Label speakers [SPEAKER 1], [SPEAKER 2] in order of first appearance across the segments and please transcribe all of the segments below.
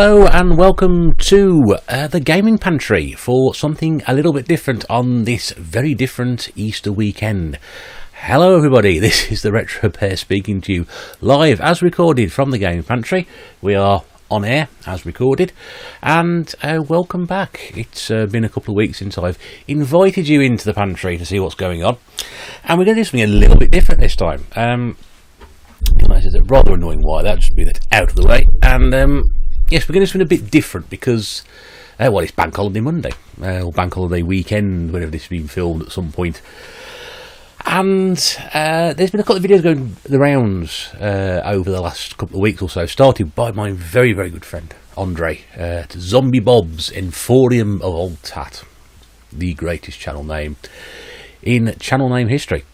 [SPEAKER 1] Hello and welcome to the Gaming Pantry for something a little bit different on this very different Easter weekend. Hello everybody, this is the Retro Pair speaking to you live as recorded from the Gaming Pantry. We are on air as recorded and welcome back. It's been a couple of weeks since I've invited you into the pantry to see what's going on, and we're going to do something a little bit different this time. This is a rather annoying wire, that just be that out of the way. And yes, we're going to do something a bit different because, it's Bank Holiday Monday, or Bank Holiday Weekend, whenever this has been filmed at some point. And there's been a couple of videos going the rounds over the last couple of weeks or so, started by my very, very good friend, Andre, to Zombie Bob's Emporium of Old Tat, the greatest channel name in channel name history.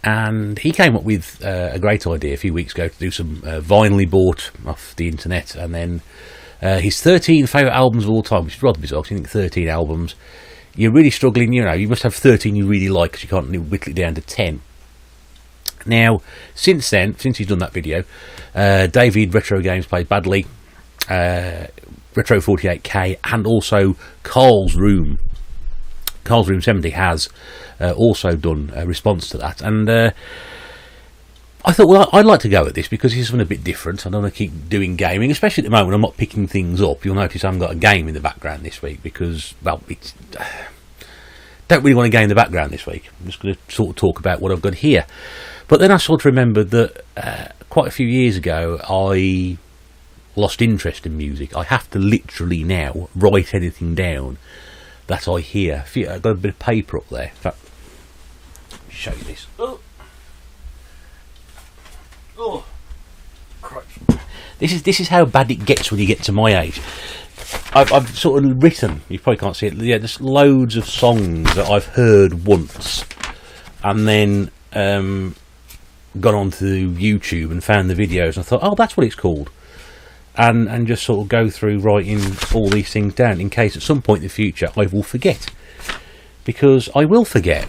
[SPEAKER 1] And he came up with a great idea a few weeks ago to do some vinyl he bought off the internet, and then his 13 favourite albums of all time, which is rather bizarre, because I think 13 albums, you're really struggling, you must have 13 you really like, because you can't whittle it down to 10. Now, since he's done that video, David Retro Games Played Badly, Retro 48K, and also Carl's Room 70 has also done a response to that, and I thought, well, I'd like to go at this because it's something a bit different. I don't want to keep doing gaming, especially at the moment I'm not picking things up. You'll notice I haven't got a game in the background this week because, don't really want a game in the background this week. I'm just going to sort of talk about what I've got here. But then I sort of remembered that quite a few years ago I lost interest in music. I have to literally now write anything down that I hear. I've got a bit of paper up there. In fact, let me show you this. Oh, Christ. This is how bad it gets when you get to my age. I've sort of written, you probably can't see it, yeah, there's loads of songs that I've heard once and then gone onto YouTube and found the videos and I thought, oh, that's what it's called. And just sort of go through writing all these things down in case at some point in the future I will forget, because I will forget.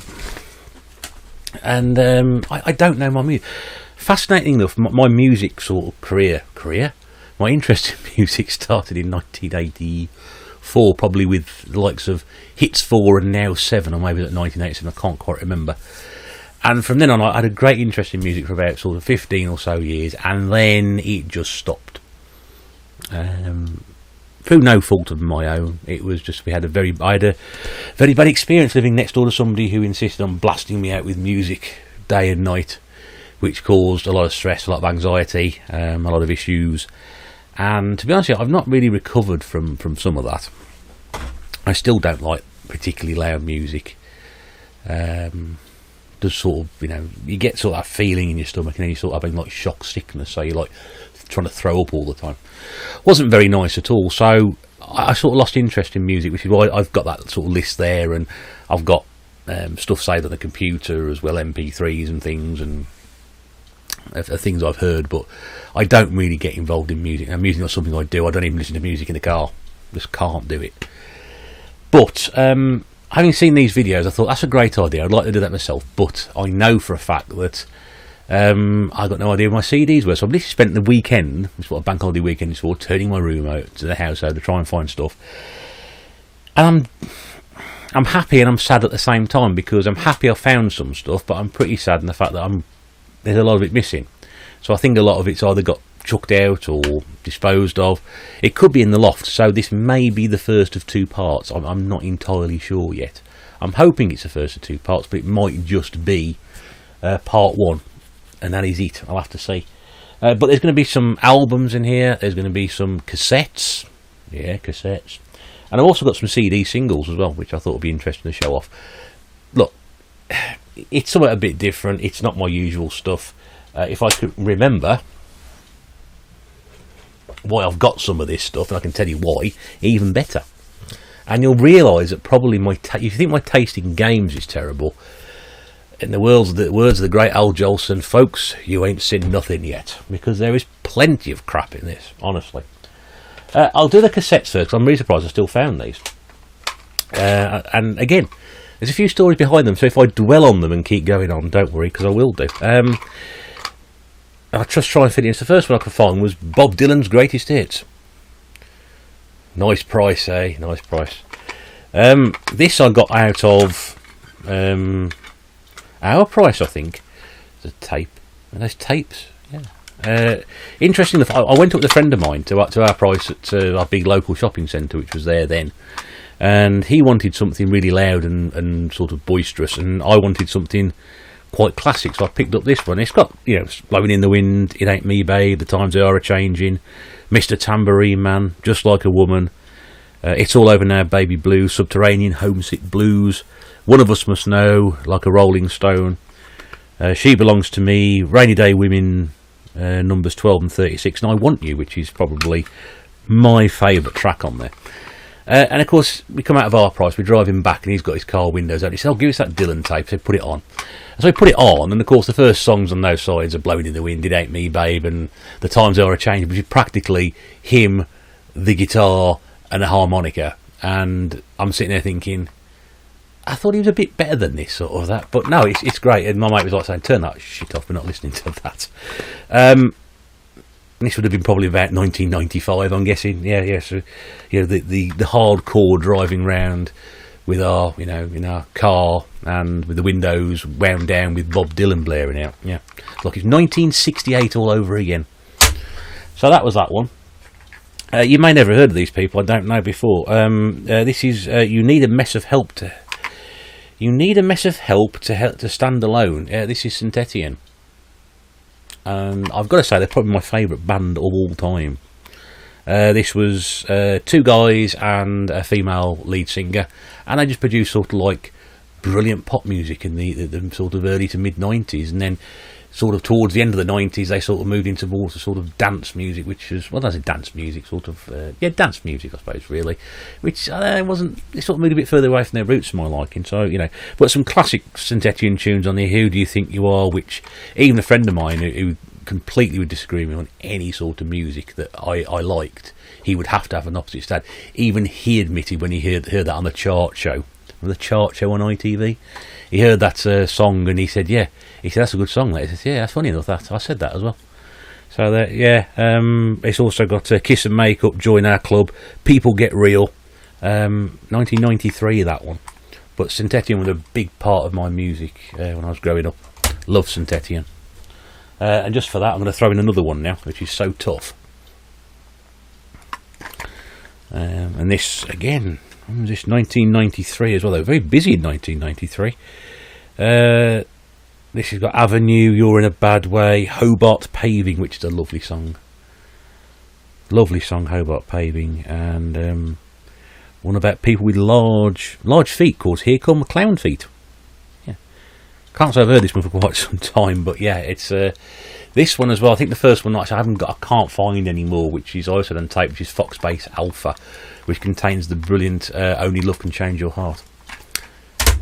[SPEAKER 1] And I don't know my music. Fascinating enough, my music sort of career, my interest in music started in 1984, probably with the likes of Hits 4 and Now 7, or maybe at 1987, I can't quite remember. And from then on I had a great interest in music for about sort of 15 or so years, and then it just stopped. Through no fault of my own, it was just I had a very bad experience living next door to somebody who insisted on blasting me out with music day and night, which caused a lot of stress, a lot of anxiety, a lot of issues. And to be honest with you, I've not really recovered from some of that. I still don't like particularly loud music. Does sort of, you get sort of that feeling in your stomach, and then you sort of having like shock sickness, so you're like trying to throw up all the time. Wasn't very nice at all. So I sort of lost interest in music, which is why I've got that sort of list there, and I've got stuff saved on the computer as well, MP3s and things, and things I've heard, but I don't really get involved in music. And music's not something I do. I don't even listen to music in the car. Just can't do it. But having seen these videos, I thought that's a great idea. I'd like to do that myself, but I know for a fact that I got no idea where my CDs were, so I've literally spent the weekend, which is what a bank holiday weekend is for, turning my room out to the house out to try and find stuff. And I'm happy and I'm sad at the same time, because I'm happy I found some stuff, but I'm pretty sad in the fact that there's a lot of it missing. So I think a lot of it's either got chucked out or disposed of. It could be in the loft, so this may be the first of two parts. I'm not entirely sure yet. I'm hoping it's the first of two parts, but it might just be part one. And that is it, I'll have to see. But there's going to be some albums in here. There's going to be some cassettes. Yeah, cassettes. And I've also got some CD singles as well, which I thought would be interesting to show off. Look, it's somewhat a bit different. It's not my usual stuff. If I could remember why I've got some of this stuff, and I can tell you why, even better. And you'll realise that probably if you think my taste in games is terrible, in the words of the great Al Jolson, folks, you ain't seen nothing yet, because there is plenty of crap in this, honestly. I'll do the cassettes first, because I'm really surprised I still found these. And again, there's a few stories behind them, so if I dwell on them and keep going on, don't worry, because I will do. I'll just try and fit it in. The first one I could find was Bob Dylan's Greatest Hits. Nice price, eh? Nice price. This I got out of our price, I think. The tape. Are those tapes? Yeah. Interesting. I went up with a friend of mine to our price at our big local shopping centre, which was there then, and he wanted something really loud and sort of boisterous, and I wanted something quite classic. So I picked up this one. It's got, you know, Blowing in the Wind, It Ain't Me Babe, The Times They Are A-Changing, Mr. Tambourine Man, Just Like a Woman, It's All Over Now, Baby Blue, Subterranean, Homesick Blues, One of Us Must Know, Like a Rolling Stone, She Belongs to Me, Rainy Day Women, numbers 12 and 36, and I Want You, which is probably my favourite track on there. And of course, we come out of our price, we're driving back, and he's got his car windows out. He said, "Oh, give us that Dylan tape." So put it on. So we put it on, and of course, the first songs on those sides are "Blowing in the Wind," "It Ain't Me, Babe," and "The Times Are A-Changing," which is practically him, the guitar, and a harmonica. And I'm sitting there thinking, I thought he was a bit better than this, sort of that. But no, it's great. And my mate was like saying, "Turn that shit off, we're not listening to that." This would have been probably about 1995, I'm guessing. Yeah. So, you know, the hardcore driving round with our, you know, in our car and with the windows wound down with Bob Dylan blaring out. Yeah, like it's 1968 all over again. So that was that one. You may never have heard of these people. I don't know before. This is You Need a Mess of Help to. You need a mess of help to stand alone. This is St Etienne. I've got to say, they're probably my favourite band of all time. This was two guys and a female lead singer, and they just produced sort of like brilliant pop music in the sort of early to mid 90s, and then sort of towards the end of the 90s they sort of moved into more sort of dance music, which was, well, that's a dance music sort of dance music, I suppose, really, which wasn't, it sort of moved a bit further away from their roots, to my liking. So, you know, but some classic St Etienne tunes on there. Who Do You Think You Are, which even a friend of mine who completely would disagree with me on any sort of music that I liked, he would have to have an opposite stand. Even he admitted when he heard that on the chart show on ITV, he heard that song and he said, that's a good song. He said, that's funny enough that I said that as well. So that, it's also got Kiss and Make Up, Join Our Club, People Get Real, 1993, that one. But St Etienne was a big part of my music when I was growing up. Love St Etienne. And just for that, I'm going to throw in another one now, which is So Tough. And this, again, this 1993 as well. They were very busy in 1993. This has got Avenue, You're in a Bad Way, Hobart Paving, which is a lovely song. Lovely song, Hobart Paving. And one about people with large feet called Here Come Clown Feet. Yeah, can't say I've heard this one for quite some time, but yeah, it's this one as well. I think the first one actually I can't find anymore, which is also on tape, which is Fox Base Alpha, which contains the brilliant Only Love Can Change Your Heart.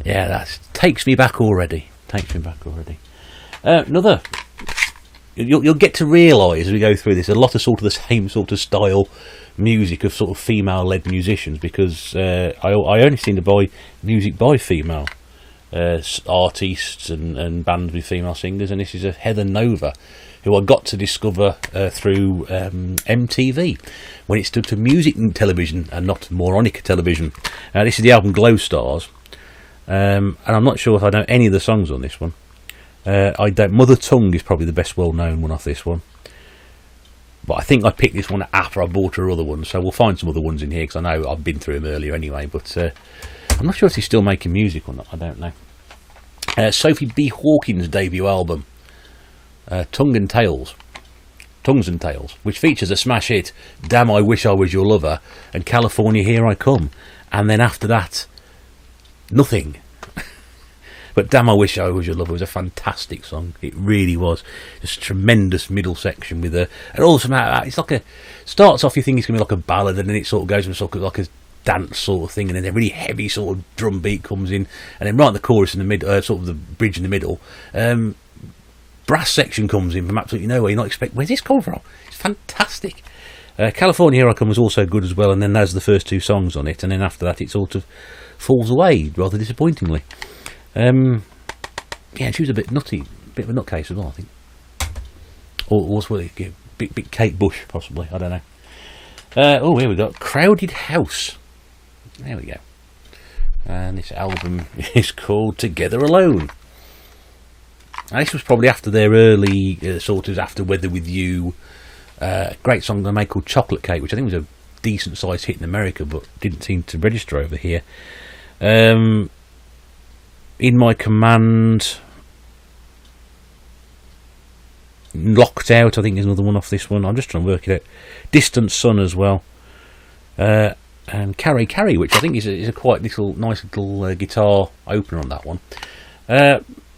[SPEAKER 1] Yeah, that takes me back already. Another, you'll get to realise as we go through this, a lot of sort of the same sort of style music of sort of female-led musicians, because I only seem to buy music by female artists and bands with female singers, and this is a Heather Nova, who I got to discover through MTV when it stood for Music Television and not Moronic Television. This is the album Glow Stars. And I'm not sure if I know any of the songs on this one. I don't. Mother Tongue is probably the best well-known one off this one. But I think I picked this one after I bought her other ones, so we'll find some other ones in here, because I know I've been through them earlier anyway. But I'm not sure if he's still making music or not. I don't know. Sophie B. Hawkins' debut album, Tongues and Tales, which features a smash hit, Damn I Wish I Was Your Lover, and California Here I Come. And then after that, nothing. But Damn I Wish I Was Your Lover was a fantastic song. It really was. Just a tremendous middle section with and also it's like starts off, you think it's going to be like a ballad, and then it sort of goes into sort of like a dance sort of thing, and then a really heavy sort of drum beat comes in, and then right in the chorus in the mid, sort of the bridge in the middle, brass section comes in from absolutely nowhere. You're not expecting, where's this come from? It's fantastic. California Here I Come was also good as well, and then there's the first two songs on it, and then after that it sort of falls away rather disappointingly. She was a bit nutty, bit of a nutcase as well, I think. Or was it bit Kate Bush possibly? I don't know. Oh, here we go. Crowded House. There we go. And this album is called Together Alone. And this was probably after their early, sort of after Weather With You. Great song they made called Chocolate Cake, which I think was a decent sized hit in America, but didn't seem to register over here. In My Command. Locked Out, I think, is another one off this one. I'm just trying to work it out. Distant Sun as well. And Carry Carry, which I think is a quite nice little guitar opener on that one.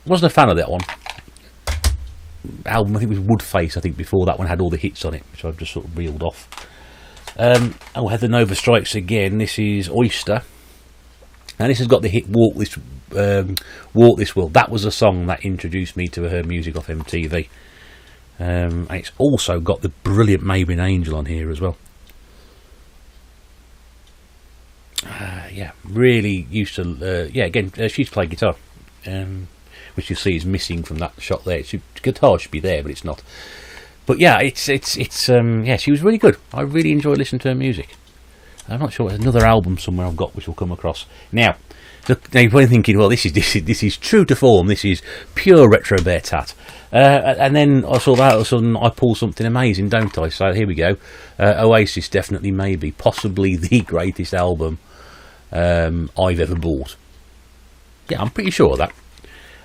[SPEAKER 1] Wasn't a fan of that one. Album, I think it was Woodface, I think, before that one had all the hits on it, which I've just sort of reeled off. Heather Nova Strikes Again. This is Oyster. And this has got the hit Walk This World. That was a song that introduced me to her music off MTV. And it's also got the brilliant Maybe an Angel on here as well. Yeah, really used to. Again, she used to play guitar, which you see is missing from that shot there. Guitar should be there, but it's not. But yeah, it's yeah, she was really good. I really enjoyed listening to her music. I'm not sure. There's another album somewhere I've got which will come across now. Now you're probably thinking, well, this is true to form. This is pure retro bear tat. And then I saw that all of a sudden I pull something amazing, don't I? So here we go. Oasis, Definitely Maybe, possibly the greatest album I've ever bought. Yeah, I'm pretty sure of that.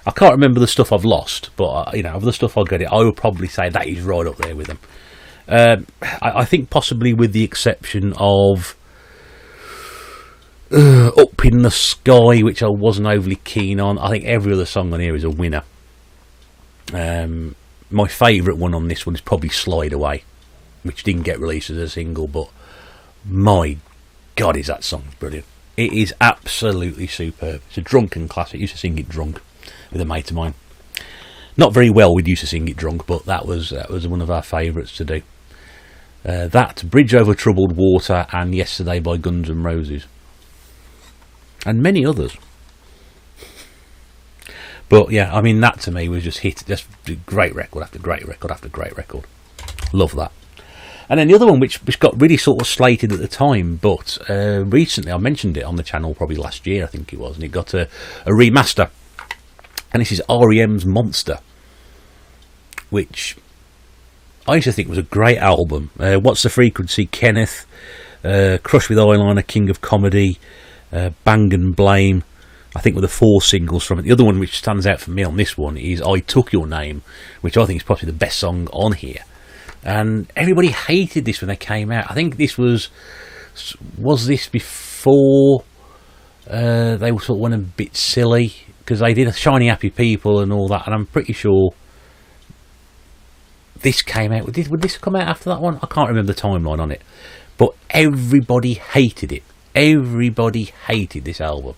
[SPEAKER 1] I can't remember the stuff I've lost, but of the stuff I got I would probably say that is right up there with them. I think possibly with the exception of Up in the Sky, which I wasn't overly keen on. I think every other song on here is a winner. My favourite one on this one is probably Slide Away, which didn't get released as a single, but my God, is that song brilliant. It is absolutely superb. It's a drunken classic. I used to sing it drunk with a mate of mine. Not very well, we used to sing it drunk, but that was one of our favourites to do. That, Bridge Over Troubled Water, and Yesterday by Guns N' Roses. And many others. But yeah, I mean, that to me was just great record after great record after great record. Love that. And then the other one, which got really sort of slated at the time, but recently, I mentioned it on the channel probably last year, I think it was, and it got a remaster. And this is R.E.M's Monster, which I used to think was a great album. What's the Frequency, Kenneth, Crush with Eyeliner, King of Comedy, Bang and Blame, I think were the 4 singles from it. The other one which stands out for me on this one is I Took Your Name, which I think is probably the best song on here. And everybody hated this when they came out. I think this was this before they sort of went a bit silly, because they did a Shiny Happy People and all that, and I'm pretty sure this came out. Would this come out after that one? I can't remember the timeline on it, but everybody hated it. Everybody hated this album,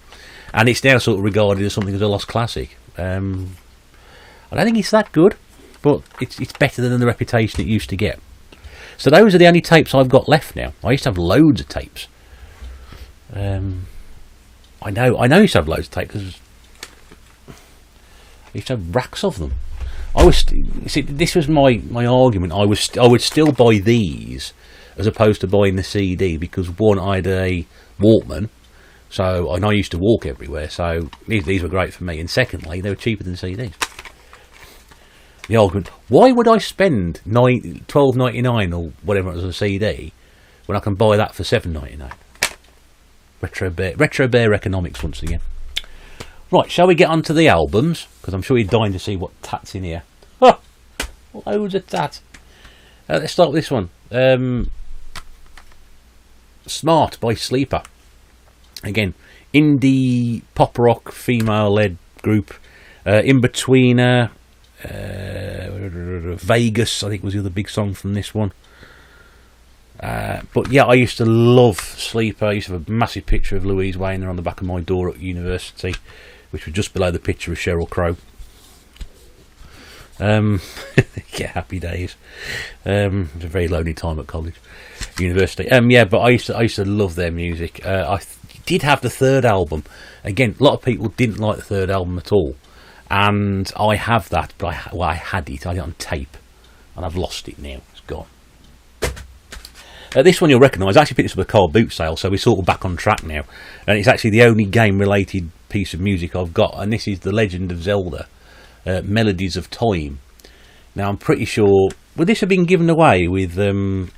[SPEAKER 1] and it's now sort of regarded as something as a lost classic. I don't think it's that good, but it's better than the reputation it used to get. So those are the only tapes I've got left now. I used to have loads of tapes. I know I used to have loads of tapes because I used to have racks of them. This was my argument. I would still buy these as opposed to buying the CD, because one, I had a Walkman, so I used to walk everywhere, so these were great for me, and secondly, they were cheaper than CDs. The argument, why would I spend $12.99 or whatever it was on a CD when I can buy that for $7.99? Retro Bear economics once again. Right, shall we get on to the albums? Because I'm sure you're dying to see what tat's in here. Oh, loads of tat. Let's start with this one. Smart by Sleeper. Again, indie pop rock female-led group. In-Betweener. Vegas, I think, was the other big song from this one. But yeah, I used to love Sleeper. I used to have a massive picture of Louise Wayne on the back of my door at university, which was just below the picture of Sheryl Crow. Yeah, happy days. It was a very lonely time at college, university. Yeah, but I used to love their music. I did have the third album. Again, a lot of people didn't like the third album at all, and I have that. But I had it. I had it on tape, and I've lost it now. It's gone. This one you'll recognise. I actually picked this up at a car boot sale, so we're sort of back on track now. And it's actually the only game-related piece of music I've got, and this is The Legend of Zelda, Melodies of Time. Now, I'm pretty sure... Would this have been given away with... or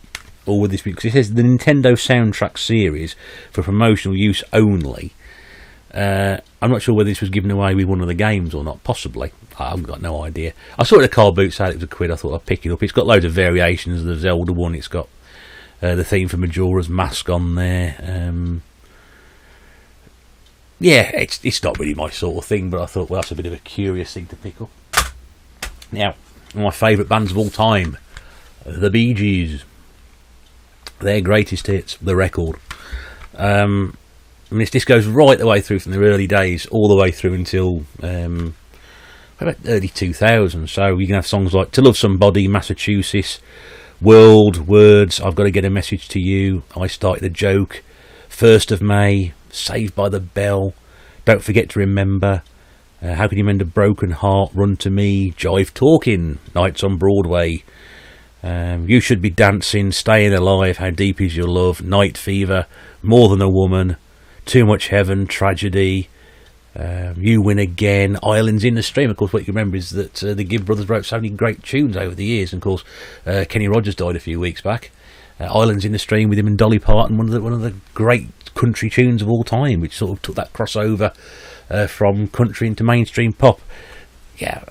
[SPEAKER 1] would this be... Because it says the Nintendo Soundtrack Series for promotional use only. I'm not sure whether this was given away with one of the games or not. Possibly. I've got no idea. I saw it at a car boot sale. It was £1. I thought I'd pick it up. It's got loads of variations of the Zelda one. It's got the theme for Majora's Mask on there. Yeah, it's not really my sort of thing, but I thought, well, that's a bit of a curious thing to pick up. Now, one of my favourite bands of all time, the Bee Gees. Their greatest hits, the record. I mean, this goes right the way through from the early days, all the way through until about early 2000s. So you can have songs like To Love Somebody, Massachusetts, World, Words, I've Got to Get a Message to You, I Started a Joke, 1st of May, Saved by the Bell, Don't Forget to Remember, How Can You Mend a Broken Heart, Run to Me, Jive Talking, Nights on Broadway, You Should Be Dancing, Staying Alive, How Deep Is Your Love, Night Fever, More Than a Woman, Too Much Heaven, Tragedy, You Win Again, Islands in the Stream. Of course, what you remember is that the Gibb brothers wrote so many great tunes over the years. And of course, Kenny Rogers died a few weeks back. Islands in the Stream with him and Dolly Parton, one of the great country tunes of all time, which sort of took that crossover from country into mainstream pop. Yeah,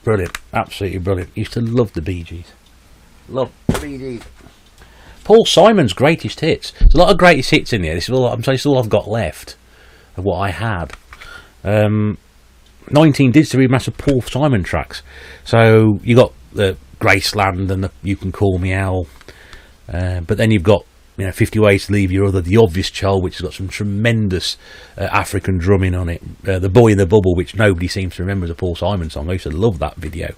[SPEAKER 1] brilliant, absolutely brilliant. Used to love the Bee Gees. Love the Bee Gees. Paul Simon's greatest hits. There's a lot of greatest hits in there. This is all I've got left of what I had. 19 digitally remastered Paul Simon tracks. So you got the Graceland and the You Can Call Me Al, but then you've got 50 Ways to Leave Your Other, The Obvious Child, which has got some tremendous African drumming on it. The Boy in the Bubble, which nobody seems to remember as a Paul Simon song. I used to love that video.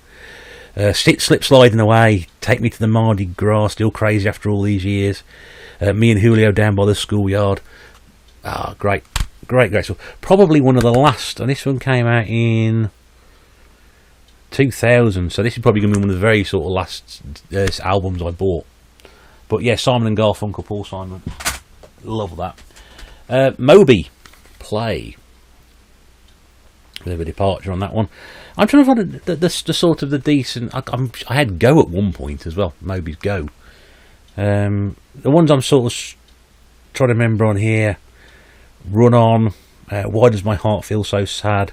[SPEAKER 1] Slip Sliding Away, Take Me to the Mardi Gras, Still Crazy After All These Years, Me and Julio Down by the Schoolyard. Great stuff. Probably one of the last, and this one came out in 2000, so this is probably going to be one of the very sort of last albums I bought. But yeah, Simon and Garfunkel, Paul Simon, love that. Moby, Play. Bit of a departure on that one. I'm trying to find the sort of the decent. I had Go at one point as well. Moby's Go. The ones I'm sort of trying to remember on here: Run On, Why Does My Heart Feel So Sad.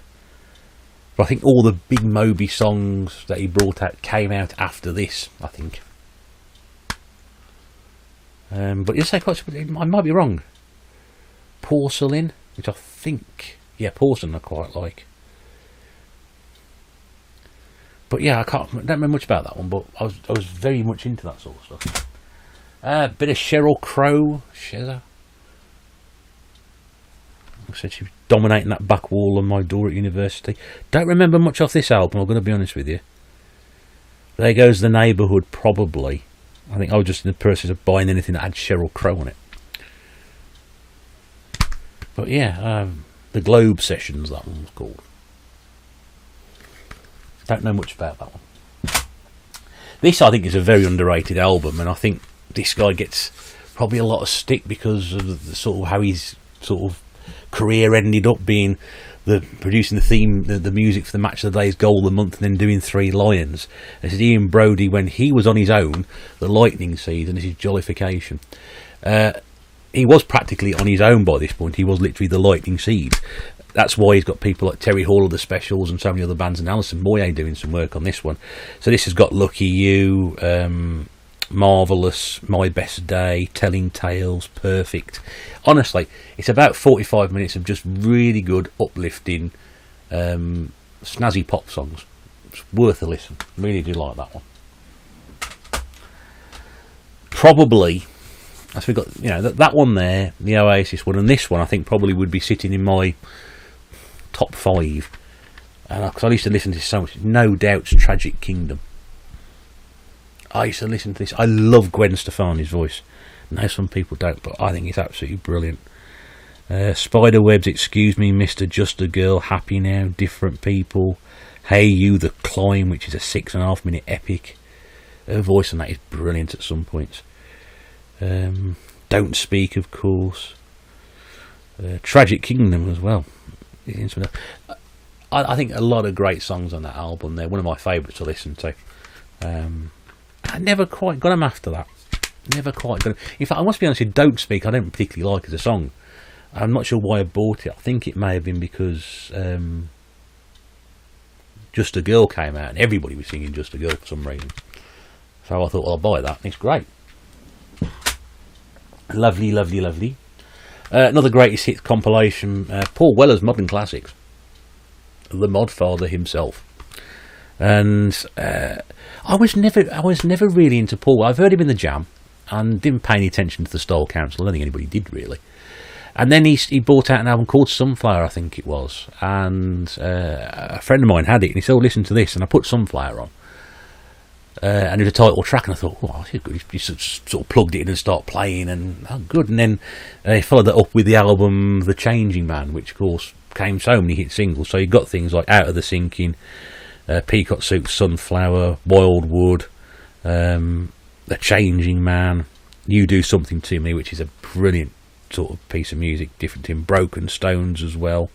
[SPEAKER 1] But I think all the big Moby songs that he brought out came out after this, I think. But you say I might be wrong. Porcelain, which I think, Porcelain I quite like. But yeah, I don't remember much about that one. But I was very much into that sort of stuff. Bit of Sheryl Crow, Shezza. I said she was dominating that back wall on my door at university. Don't remember much off this album, I'm going to be honest with you. There Goes the Neighbourhood, probably. I think I was just in the process of buying anything that had Sheryl Crow on it. But yeah, the Globe Sessions, that one was called. Don't know much about that one. This, I think, is a very underrated album, and I think this guy gets probably a lot of stick because of the sort of how his sort of career ended up being producing the theme, the music for the Match of the Day's Goal of the Month, and then doing Three Lions. This is Ian Brodie when he was on his own, the Lightning Seed, and this is Jollification. He was practically on his own by this point. He was literally the Lightning Seed. That's why he's got people like Terry Hall of the Specials and so many other bands, and Alison Moyet doing some work on this one. So this has got Lucky You, Marvellous, My Best Day, Telling Tales, Perfect. Honestly, it's about 45 minutes of just really good, uplifting, snazzy pop songs. It's worth a listen. Really do like that one. Probably, as we got, that one there, the Oasis one, and this one, I think probably would be sitting in my top 5. Because I used to listen to this so much. No Doubt's Tragic Kingdom. I used to listen to this. I love Gwen Stefani's voice. Now some people don't, but I think it's absolutely brilliant. Spiderweb's Excuse Me, Mr. Just a Girl, Happy Now, Different People, Hey You, The Climb, which is a 6.5 minute epic. Her voice on that is brilliant at some points. Don't Speak, of course. Tragic Kingdom as well. I think a lot of great songs on that album. They're one of my favourites to listen to. I never quite got them after that. Never quite got them. In fact, I must be honest with you, Don't Speak I don't particularly like as a song. I'm not sure why I bought it. I think it may have been because Just a Girl came out and everybody was singing Just a Girl for some reason. So I thought, well, I'll buy that. It's great. Lovely, lovely, lovely. Another greatest hits compilation, Paul Weller's Modern Classics. The Mod Father himself. And I was never really into Paul. I've heard him in the Jam and didn't pay any attention to the Style Council. I don't think anybody did really. And then he brought out an album called Sunflower, I think it was. And a friend of mine had it, and he said, oh, listen to this. And I put Sunflower on. And it was a title track, and I thought, oh, that's good. He sort of plugged it in and started playing, and oh, good. And then he followed that up with the album The Changing Man, which, of course, came so many hit singles. So you got things like Out of the Sinking, Peacock Soup, Sunflower, Wildwood, The Changing Man, You Do Something to Me, which is a brilliant sort of piece of music, different in Broken Stones as well.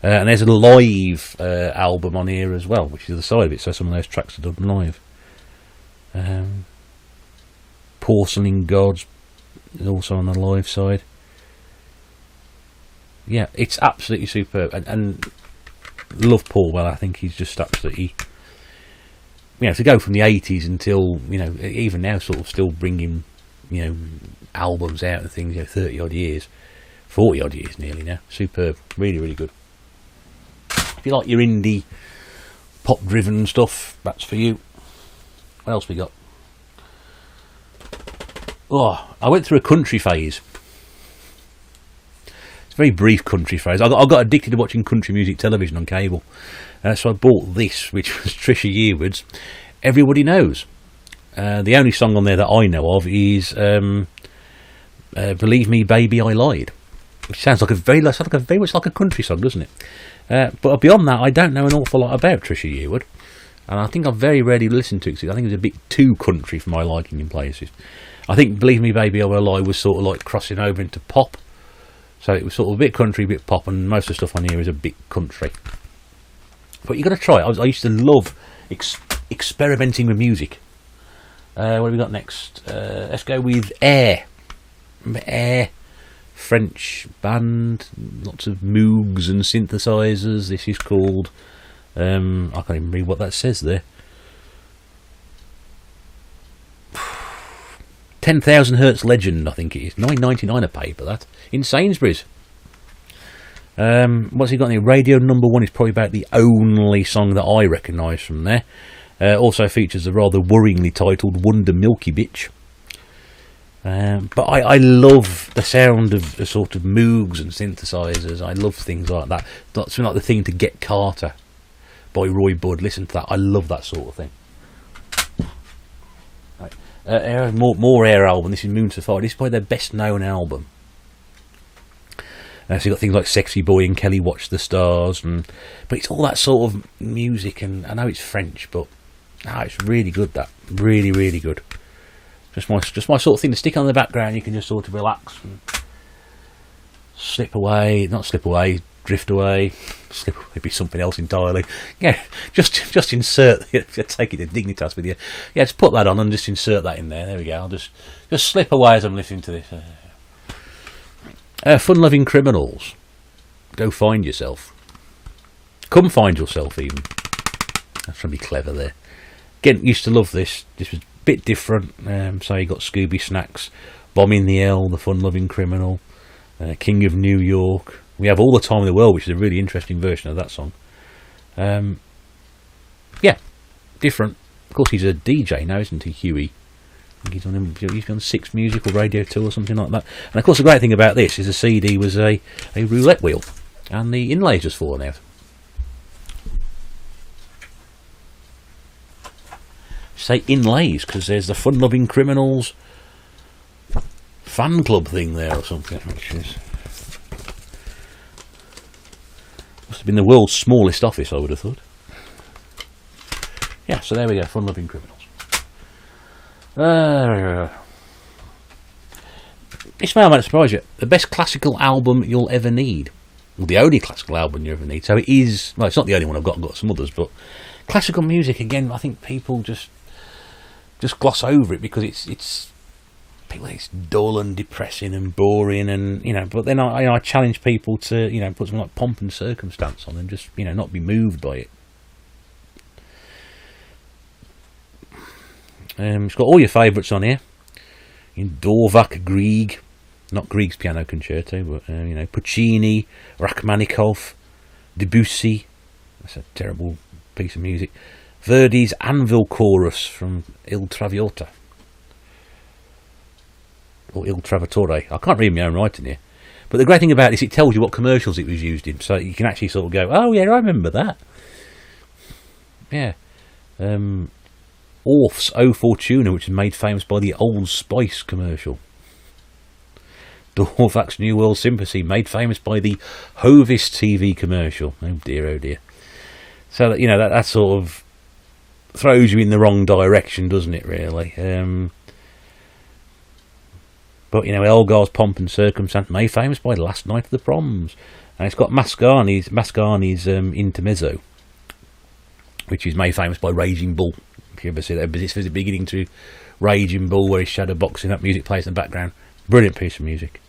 [SPEAKER 1] And there's a live album on here as well, which is the side of it, so some of those tracks are done live. Porcelain Gods is also on the live side. Yeah, it's absolutely superb, and love Paul Weller. I think he's just absolutely, to go from the 80s until, even now, sort of still bringing, albums out and things, 30 odd years, 40 odd years nearly now. Superb, really, really good. If you like your indie, pop driven stuff, that's for you. What else we got? Oh, I went through a country phase. It's a very brief country phase. I got addicted to watching country music television on cable. So I bought this, which was Trisha Yearwood's Everybody Knows. The only song on there that I know of is Believe Me Baby I Lied, which sounds very much like a country song, doesn't it? But beyond that, I don't know an awful lot about Trisha Yearwood. And I think I've very rarely listened to it because I think it was a bit too country for my liking in places. I think Believe Me Baby I Will Lie was sort of like crossing over into pop. So it was sort of a bit country, a bit pop, and most of the stuff on here is a bit country. But you've got to try it. I used to love experimenting with music. What have we got next? Let's go with Air. Remember Air? French band. Lots of Moogs and synthesizers. This is called... I can't even read what that says there. 10,000 Hertz Legend, I think it is. $9.99 a paper, that. In Sainsbury's. What's he got in there? Radio Number 1 is probably about the only song that I recognise from there. Also features a rather worryingly titled Wonder Milky Bitch. But I love the sound of the sort of Moogs and synthesizers. I love things like that. That's like the thing to Get Carter by Roy Budd. Listen to that. I love that sort of thing. Right. More Air album. This is Moon Safari. This is probably their best known album. So you've got things like Sexy Boy and Kelly Watch the Stars, but it's all that sort of music, and I know it's French, but it's really good. That really, really good. Just my sort of thing to stick on in the background. You can just sort of relax and drift away. Slip away, be something else entirely. Yeah, just insert. Take it to Dignitas with you. Yeah, just put that on and just insert that in there. There we go. I'll just slip away as I'm listening to this. Fun-loving criminals. Go find yourself. Come find yourself, even. That's going to be clever there. Again, used to love this. This was a bit different. So you got Scooby Snacks, Bomb in the L, The Fun-Loving Criminal, King of New York. We Have All the Time in the World, which is a really interesting version of that song. Yeah, different. Of course, he's a DJ now, isn't he, Huey? I think he's on 6 Music or Radio 2 or something like that. And of course, the great thing about this is the CD was a roulette wheel, and the inlays just fallen out. Say inlays because there's the Fun-Loving Criminals fan club thing there or something, which is must have been the world's smallest office, I would have thought. Yeah, so there we go, Fun-Loving Criminals. this may or may not surprise you. The best classical album you'll ever need. Well, the only classical album you ever need. So it is. Well, it's not the only one I've got some others, but classical music again. I think people just gloss over it because it's dull and depressing and boring, and But then I challenge people to put something like Pomp and Circumstance on and just not be moved by it. It's got all your favourites on here. Dvorak, Grieg, not Grieg's piano concerto, but Puccini, Rachmaninoff, Debussy. That's a terrible piece of music. Verdi's Anvil Chorus from Il Traviata. Or Il Travatore. I can't read my own writing here. But the great thing about this, it tells you what commercials it was used in. So you can actually sort of go, oh yeah, I remember that. Yeah. Orff's O Fortuna, which is made famous by the Old Spice commercial. Dvorak's New World Sympathy, made famous by the Hovis TV commercial. Oh dear. So that that sort of throws you in the wrong direction, doesn't it? Really. But Elgar's Pomp and Circumstance, made famous by Last Night of the Proms, and it's got Mascagni's Intermezzo, which is made famous by Raging Bull. If you ever see that, it's the beginning to Raging Bull, where he's shadow boxing, that music plays in the background. Brilliant piece of music.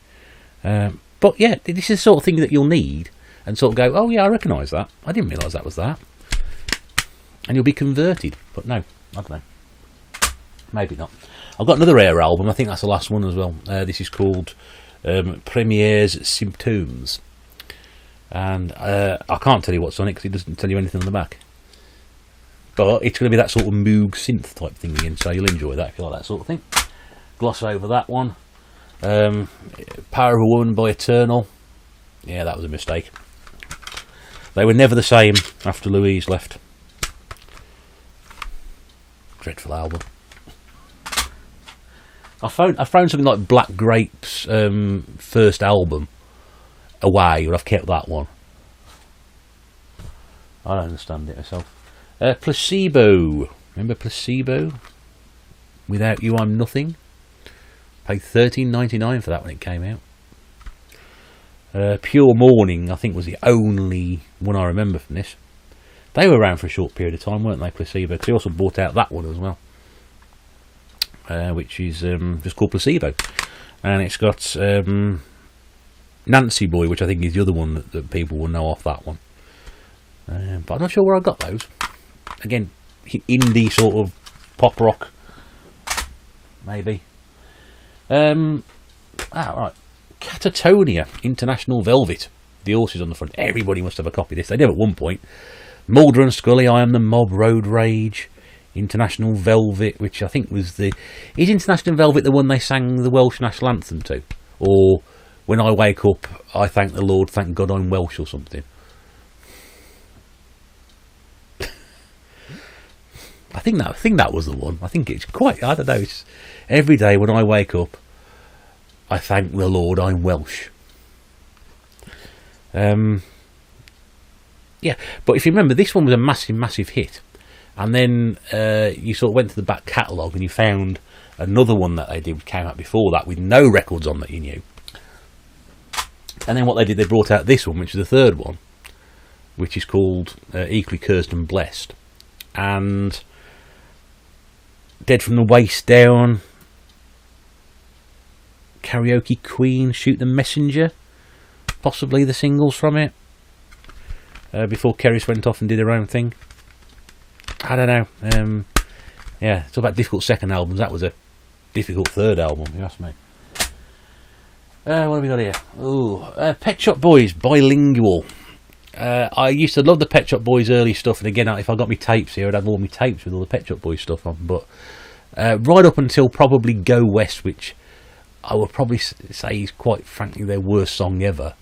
[SPEAKER 1] But yeah, this is the sort of thing that you'll need and sort of go, oh yeah, I recognise that. I didn't realise that was that. And you'll be converted. But no, I don't know. Maybe not. I've got another Air album. I think that's the last one as well. This is called Premier's Symptoms. And I can't tell you what's on it because it doesn't tell you anything on the back. But it's going to be that sort of Moog synth type thing again, so you'll enjoy that if you like that sort of thing. Gloss over that one. Power of a Woman by Eternal. Yeah, that was a mistake. They were never the same after Louise left. Dreadful album. I found something like Black Grape's first album away, but I've kept that one. I don't understand it myself. Placebo. Remember Placebo? Without You I'm Nothing. Paid $13.99 for that when it came out. Pure Morning, I think, was the only one I remember from this. They were around for a short period of time, weren't they, Placebo? Because they also bought out that one as well. Which is just called Placebo. And it's got Nancy Boy, which I think is the other one that people will know off that one. But I'm not sure where I got those. Again, indie sort of pop rock, maybe. Right. Catatonia, International Velvet. The horses on the front. Everybody must have a copy of this. They did at one point. Mulder and Scully, I Am the Mob, Road Rage, International Velvet, which I think was the... Is International Velvet the one they sang the Welsh National Anthem to? Or When I Wake Up, I Thank the Lord, Thank God I'm Welsh or something? I think that was the one. I think it's quite... I don't know. It's every day when I wake up, I thank the Lord I'm Welsh. Yeah, but if you remember, this one was a massive hit. And then you sort of went to the back catalogue and you found another one that they did, which came out before that, with no records on that you knew. And then what they did, they brought out this one, which is the third one, which is called Equally Cursed and Blessed. And Dead from the Waist Down, Karaoke Queen, Shoot the Messenger, possibly the singles from it, before Keris went off and did her own thing. I don't know. Yeah, it's all about difficult second albums. That was a difficult third album, if you ask me. What have we got here? Pet Shop Boys, Bilingual. I used to love the Pet Shop Boys early stuff, and again, if I got my tapes here, I'd have all my tapes with all the Pet Shop Boys stuff on. But right up until probably Go West, which I would probably say is quite frankly their worst song ever,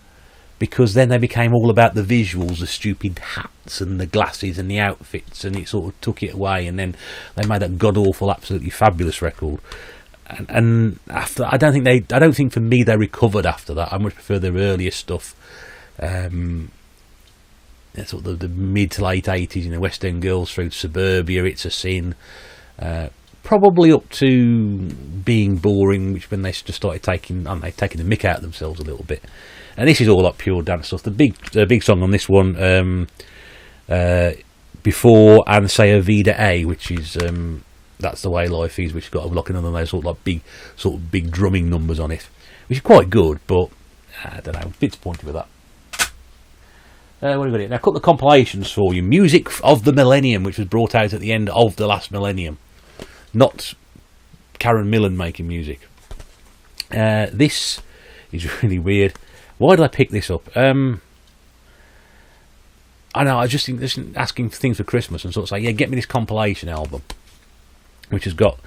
[SPEAKER 1] because then they became all about the visuals, the stupid hats and the glasses and the outfits, and it sort of took it away. And then they made that god awful, absolutely fabulous record. And after, I don't think for me they recovered after that. I much prefer their earlier stuff. Sort of the mid to late 80s, West End Girls through Suburbia, It's a Sin, probably up to being boring, which when they just started taking the mick out of themselves a little bit. And this is all like pure dance stuff. The big song on this one, Before and Say a Vida A, which is That's the Way Life Is, which has got like another those sort of big drumming numbers on it, which is quite good, but I don't know, a bit disappointed with that. What have we got here? Now, a couple of compilations for you. Music of the Millennium, which was brought out at the end of the last millennium. Not Karen Millen making music. This is really weird. Why did I pick this up? I know, I was just asking for things for Christmas and sort of say, yeah, get me this compilation album, which has got...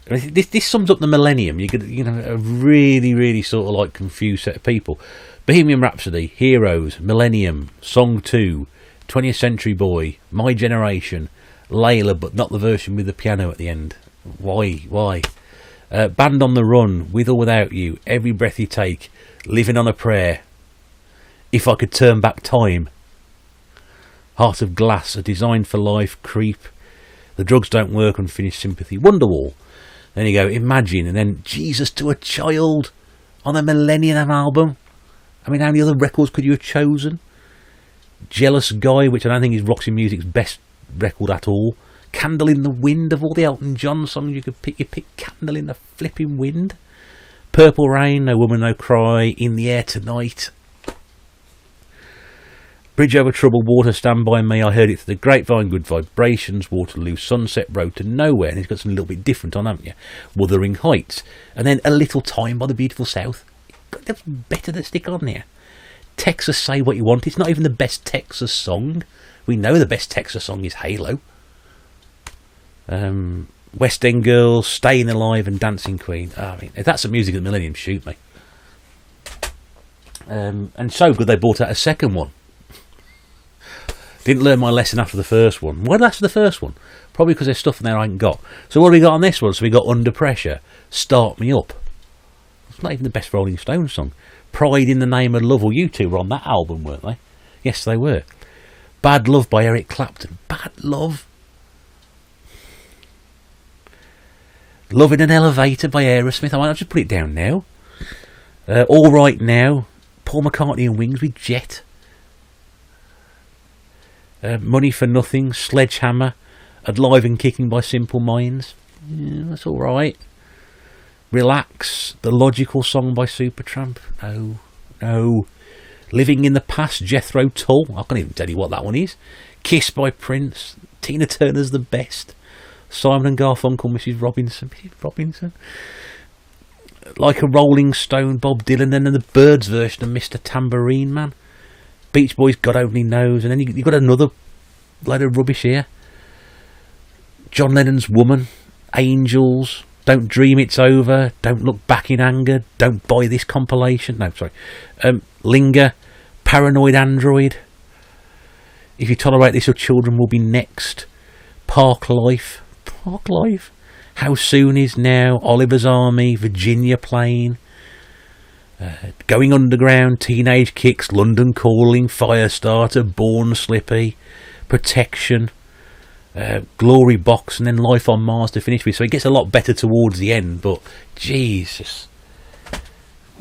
[SPEAKER 1] This sums up the millennium. You get, a really, really sort of like confused set of people. Bohemian Rhapsody, Heroes, Millennium, Song 2, 20th Century Boy, My Generation, Layla, but not the version with the piano at the end. Why? Band on the Run, With or Without You, Every Breath You Take, Living on a Prayer, If I Could Turn Back Time, Heart of Glass, A Design for Life, Creep, The Drugs Don't Work, Unfinished Sympathy, Wonderwall. Then you go, Imagine, and then Jesus to a Child on the Millennium album. I mean, how many other records could you have chosen? Jealous Guy, which I don't think is Roxy Music's best record at all. Candle in the Wind, of all the Elton John songs you could pick, you pick Candle in the Flipping Wind. Purple Rain, No Woman No Cry, In the Air Tonight. Bridge Over Troubled Water, Stand By Me, I Heard It Through the Grapevine, Good Vibrations, Waterloo, Sunset, Road to Nowhere, and it's got something a little bit different on, haven't you? Wuthering Heights, and then A Little Time by the Beautiful South. That's better to stick on there. Texas, Say What You Want. It's not even the best Texas song. We know the best Texas song is Halo. West End Girls, Staying Alive, and Dancing Queen. I mean, if that's the music of the millennium, shoot me. And so good they brought out a second one. Didn't learn my lesson after the first one. Why after the first one? Probably because there's stuff in there I ain't got. So what have we got on this one? So we got Under Pressure, Start Me Up. It's not even the best Rolling Stones song. Pride in the Name of Love. Well, you two were on that album, weren't they? Yes, they were. Bad Love by Eric Clapton. Bad Love. Love in an Elevator by Aerosmith. I'll just put it down now. All Right Now. Paul McCartney and Wings with Jet. Money for Nothing. Sledgehammer. Alive and Kicking by Simple Minds. Yeah, that's alright. Relax, The Logical Song by Supertramp. No. Living in the Past, Jethro Tull. I can't even tell you what that one is. Kiss by Prince. Tina Turner's The Best. Simon and Garfunkel, Mrs. Robinson. Like a Rolling Stone, Bob Dylan. And then the Birds version of Mr. Tambourine Man. Beach Boys, God Only Knows. And then you've got another load of rubbish here. John Lennon's Woman. Angels. Don't Dream It's Over. Don't Look Back in Anger. Don't Buy This Compilation. No, sorry. Linger. Paranoid Android. If You Tolerate This, Your Children Will Be Next. Park Life. How Soon Is Now. Oliver's Army. Virginia Plain. Going Underground. Teenage Kicks. London Calling. Firestarter. Born Slippy. Protection. Glory Box, and then Life on Mars to finish with. So it gets a lot better towards the end, but Jesus,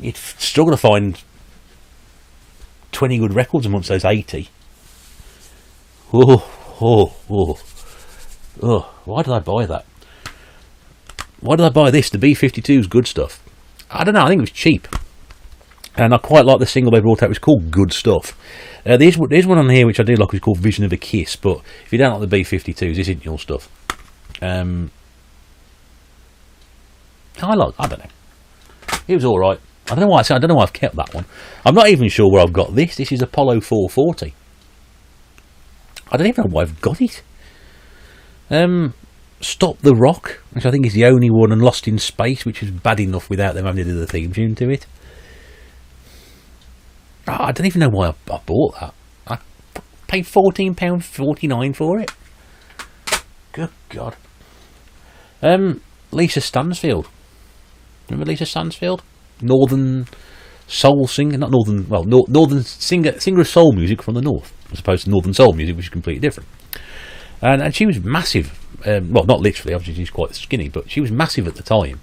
[SPEAKER 1] you'd struggle to find 20 good records amongst those 80. Why did I buy that? Why did I buy this? The B-52's good stuff. I don't know, I think it was cheap. And I quite like the single they brought out. It was called Good Stuff. There's one on here which I do like. It's called Vision of a Kiss. But if you don't like the B-52s, this isn't your stuff. I don't know. It was all right. I don't know why I've kept that one. I'm not even sure where I've got this. This is Apollo 440. I don't even know why I've got it. Stop the Rock, which I think is the only one, and Lost in Space, which is bad enough without them having to do the theme tune to it. I don't even know why I bought that. I paid £14.49 for it. Good God. Lisa Stansfield. Remember Lisa Stansfield? Northern soul singer, not northern. Well, northern singer of soul music from the north, as opposed to northern soul music, which is completely different. And she was massive well, not literally, obviously she's quite skinny, but she was massive at the time.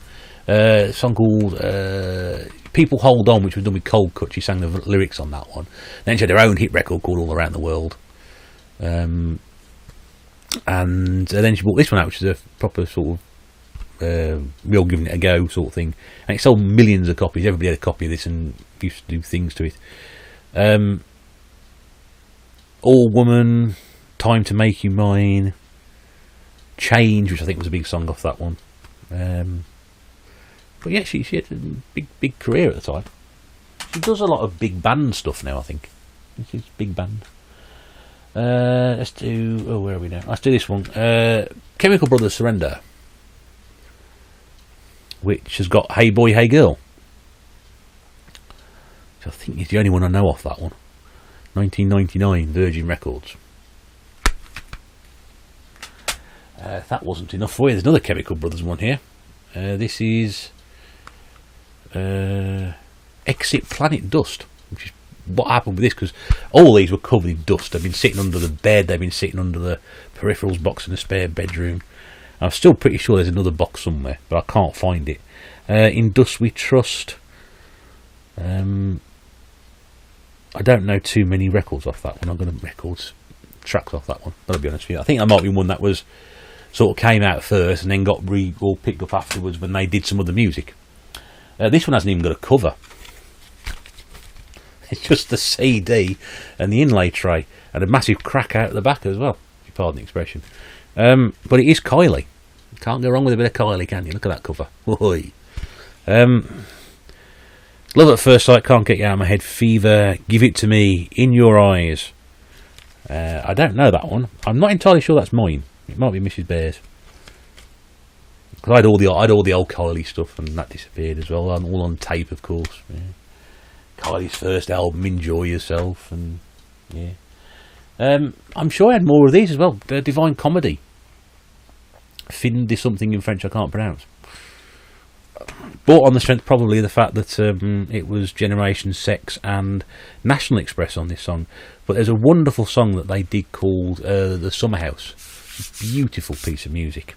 [SPEAKER 1] A song called People Hold On, which was done with Cold Cut. She sang the lyrics on that one. Then she had her own hit record called All Around the World. And then she brought this one out, which is a proper sort of real giving it a go sort of thing. And it sold millions of copies. Everybody had a copy of this and used to do things to it. All Woman, Time to Make You Mine, Change, which I think was a big song off that one. But yeah, she had a big career at the time. She does a lot of big band stuff now, I think. She's big band. Let's do... Oh, where are we now? Let's do this one. Chemical Brothers Surrender, which has got Hey Boy, Hey Girl. Which I think is the only one I know off that one. 1999, Virgin Records. If that wasn't enough for you, there's another Chemical Brothers one here. This is Exit Planet Dust, which is what happened with this, because all these were covered in dust. They've been sitting under the bed, they've been sitting under the peripherals box in the spare bedroom. I'm still pretty sure there's another box somewhere, but I can't find it. In Dust We Trust. I don't know too many records off that one. I'm going to tracks off that one, I'll be honest with you. I think that might be one that was sort of came out first and then got all picked up afterwards when they did some other music. This one hasn't even got a cover. It's just the CD and the inlay tray and a massive crack out at the back as well, if you pardon the expression. But it is Kylie. Can't go wrong with a bit of Kylie, can you? Look at that cover. Love at First Sight, Can't Get You Out of My Head, Fever, Give It To Me, In Your Eyes. I don't know that one. I'm not entirely sure that's mine. It might be Mrs. Bear's. Because I had all the old Kylie stuff, and that disappeared as well. All on tape, of course. Yeah. Kylie's first album, Enjoy Yourself, and yeah. I'm sure I had more of these as well. Divine Comedy. Fin de something in French I can't pronounce. Bought on the strength probably the fact that it was Generation Sex and National Express on this song. But there's a wonderful song that they did called The Summer House. Beautiful piece of music.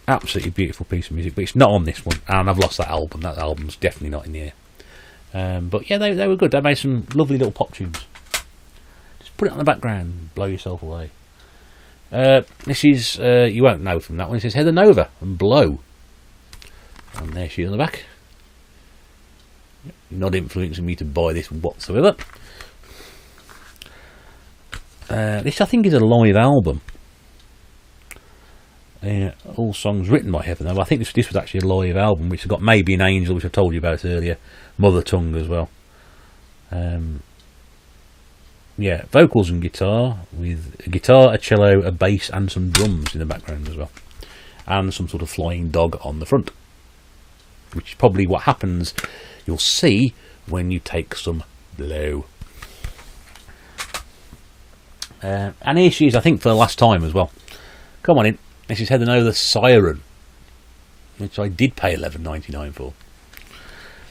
[SPEAKER 1] Absolutely beautiful piece of music. But it's not on this one. And I've lost that album. That album's definitely not in here. But yeah, they were good. They made some lovely little pop tunes. Just put it on the background. Blow yourself away. This is, you won't know from that one. It says Heather Nova and Blow. And there she is on the back. Not influencing me to buy this whatsoever. This I think is a live album. All songs written by Heather Nova. I think this was actually a live album, which has got Maybe an Angel, which I told you about earlier. Mother Tongue as well. Yeah, vocals and guitar, with a guitar, a cello, a bass and some drums in the background as well. And some sort of flying dog on the front. Which is probably what happens, you'll see, when you take some blow. And here she is, I think, for the last time as well. Come on in. This is Heather Nova Siren, which I did pay $11.99 for.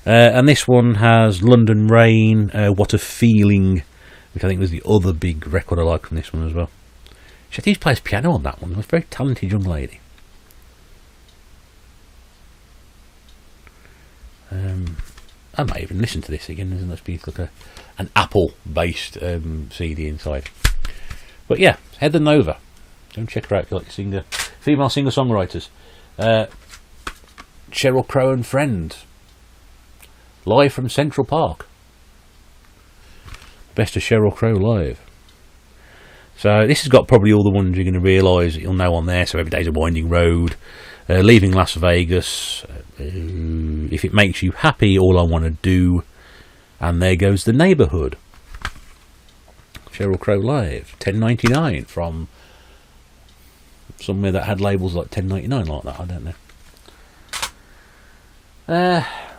[SPEAKER 1] And this one has London Rain, What a Feeling, which I think was the other big record I like from this one as well. She actually plays piano on that one. She was a very talented young lady. I might even listen to this again. Doesn't that be like an Apple-based CD inside? But yeah, Heather Nova. Go and check her out if you like female singer-songwriters. Sheryl Crow and Friends. Live from Central Park. Best of Sheryl Crow live. So this has got probably all the ones you're going to realise that you'll know on there. So Every Day's a Winding Road. Leaving Las Vegas. If It Makes You Happy, All I Want to Do. And There Goes the Neighbourhood. Sheryl Crow live. $10.99 from somewhere that had labels like $10.99 like that. I don't know.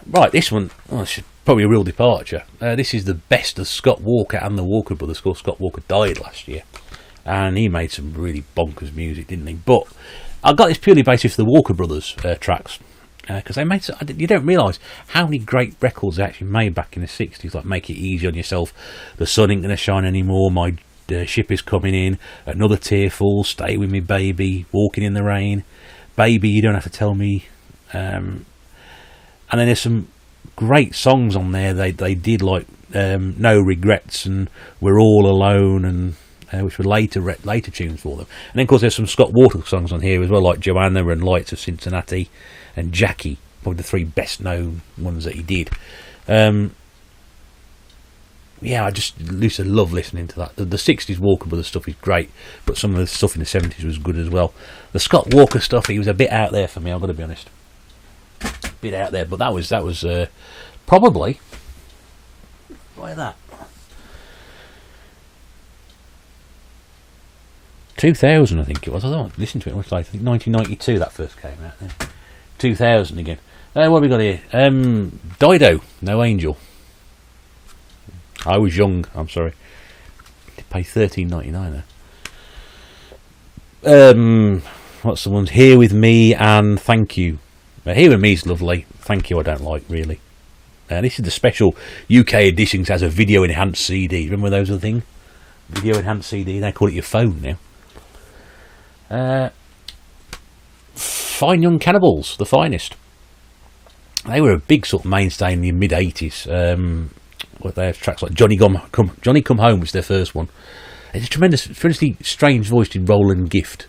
[SPEAKER 1] Right, this one, it's probably a real departure. This is the best of Scott Walker and the Walker Brothers. Of course, Scott Walker died last year. And he made some really bonkers music, didn't he? But I got this purely based off the Walker Brothers tracks. Because they made, you don't realise how many great records they actually made back in the 60s, like Make It Easy on Yourself, The Sun Ain't Gonna Shine Anymore, My Ship Is Coming In, Another Tearful, Stay With Me Baby, Walking in the Rain, Baby You Don't Have to Tell Me, and then there's some great songs on there they did, like No Regrets and We're All Alone, and which were later tunes for them. And then of course there's some Scott Walker songs on here as well, like Joanna and Lights of Cincinnati and Jackie, probably the three best known ones that he did. Yeah, I just used to love listening to that. The 60s Walker Brothers stuff is great, but some of the stuff in the 70s was good as well. The Scott Walker stuff, he was a bit out there for me, I've got to be honest. A bit out there, but that was probably, like that, 2000 I think it was. I don't listen to it much later. I think 1992 that first came out then. 2000 again. What have we got here? Dido, No Angel. I was young, I'm sorry. They pay $13.99 there. What's the ones? Here With Me and Thank You. Here With Me is lovely. Thank You I don't like, really. This is the special UK edition, as a video enhanced CD. Remember those were the thing? Video enhanced CD, they call it your phone now. Fine Young Cannibals, The Finest. They were a big sort of mainstay in the mid-80s. They have tracks like Johnny Come Home was their first one. It's a tremendously strange voiced in Roland Gift,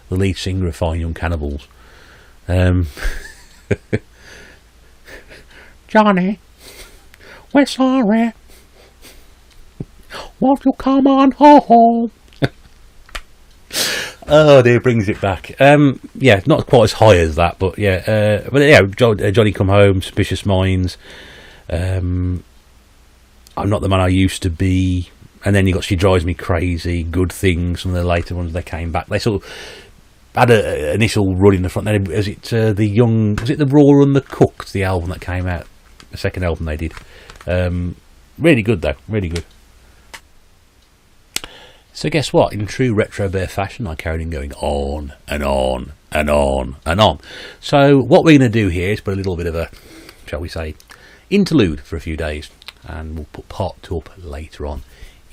[SPEAKER 1] the lead singer of Fine Young Cannibals. Johnny, we're sorry. Won't you come on home? Oh dear, brings it back. Yeah, not quite as high as that, but yeah. But yeah, Johnny Come Home, Suspicious Minds. I'm Not the Man I Used to Be, and then you got She Drives Me Crazy, Good Things. Some of the later ones, they came back. They sort of had an initial run in the front. Then was it the Raw and the Cooked, the album that came out, the second album they did. Really good though, really good. So guess what? In true Retro Bear fashion, I carried on going on and on and on and on. So what we're going to do here is put a little bit of a, shall we say, interlude for a few days. And we'll put part 2 up later on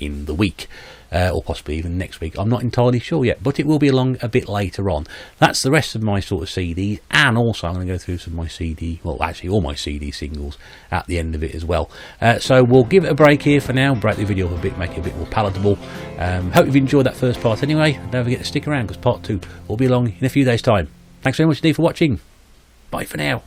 [SPEAKER 1] in the week, or possibly even next week. I'm not entirely sure yet, but it will be along a bit later on. That's the rest of my sort of CDs, and also I'm going to go through some of my CD, well actually all my CD singles at the end of it as well. So we'll give it a break here for now, break the video up a bit, make it a bit more palatable. Hope you've enjoyed that first part anyway. Don't forget to stick around because part 2 will be along in a few days' time. Thanks very much indeed for watching. Bye for now.